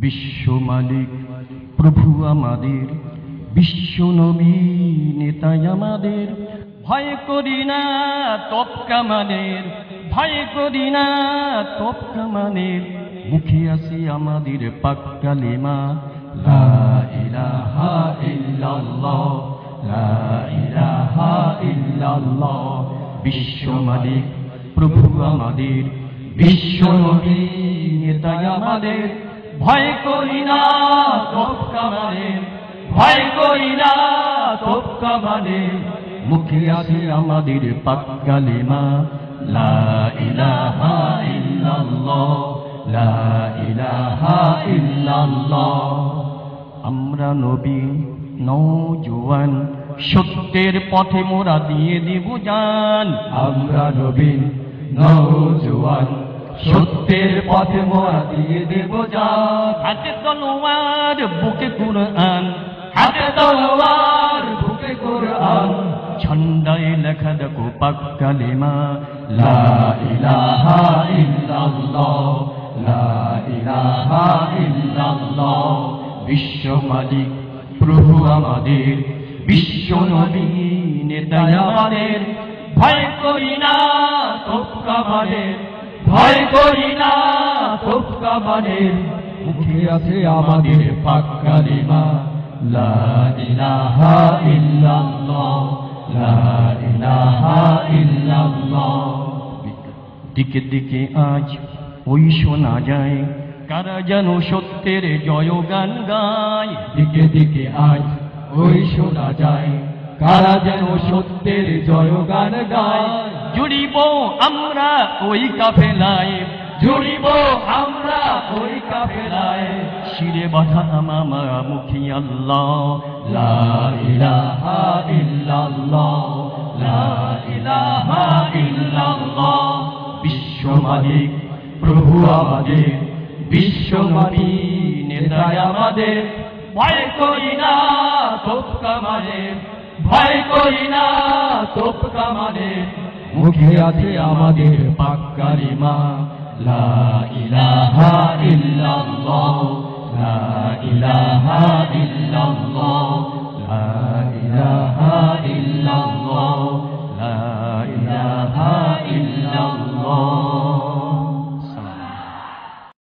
বিশ্ব মালিক প্রভু আমাদের, বিশ্ব নবী নেতাই আমাদের। ভয় করি না তোপ কামানের, ভয় করি না তোপ কামানের, মুখে আছে আমাদের পাক কালিমা লা ইলাহা ইল্লাল্লাহ, লা ইলাহা ইল্লাল্লাহ। বিশ্ব মালিক প্রভু আমাদের, বিশ্ব নবী নেতাই আমাদের। ভয় করি না তোপ কামানের, ভয় করি না তোপ কামানের, মুখে আছে আমাদের পাক কালিমা লা ইলাহা ইল্লাল্লাহ, লা ইলাহা ইল্লাল্লাহ। আমরা নবী নওজোয়ান, সত্যের পথে মোরা দিয়ে দিব জান। আমরা নবী নওজোয়ান, সত্যের পথে মোরা দিয়ে দেব জান। হাতে তলোয়ার বুকে কুরআন, হাতে তলোয়ার বুকে কুরআন, ঝন্ডায় লেখা দেখো পাক কালিমা লা ইলাহা ইল্লাল্লাহ, লা ইলাহা ইল্লাল্লাহ। বিশ্ব মালিক প্রভু আমাদের, বিশ্ব নবী নেতাই আমাদের। ভয় করি না তোপ কামানের, ভয় করি না তোপ কামানের, মুখে আছে আমাদের পাক কালিমা লা ইলাহা ইল্লাল্লাহ, লা ইলাহা ইল্লাল্লাহ। দিকে দিকে আজ ওই শোনা যায়, কারা যেন সত্যের জয়গান গায়। দিকে দিকে আজ ওই শোনা যায়, কারা যেন সত্যের জয়গান গায়। জুড়িব আমরা ওই কাফেলায়, জুড়িব আমরা ওই কাফেলায়, শিরে বাঁধা আমামা মুখী আল্লাহ লা ইলাহা ইল্লাল্লাহ, লা ইলাহা ইল্লাল্লাহ। বিশ্ব মালিক প্রভু আমাদের, বিশ্ব নবী নেতাই আমাদের। ভয় করি না তোপ কামানের, ভয় করি না তোপ কামানের, মুখে আছে আমাদের পাক কালিমা লা ইলাহা ইল্লাল্লাহ, লা ইলাহা ইল্লাল্লাহ।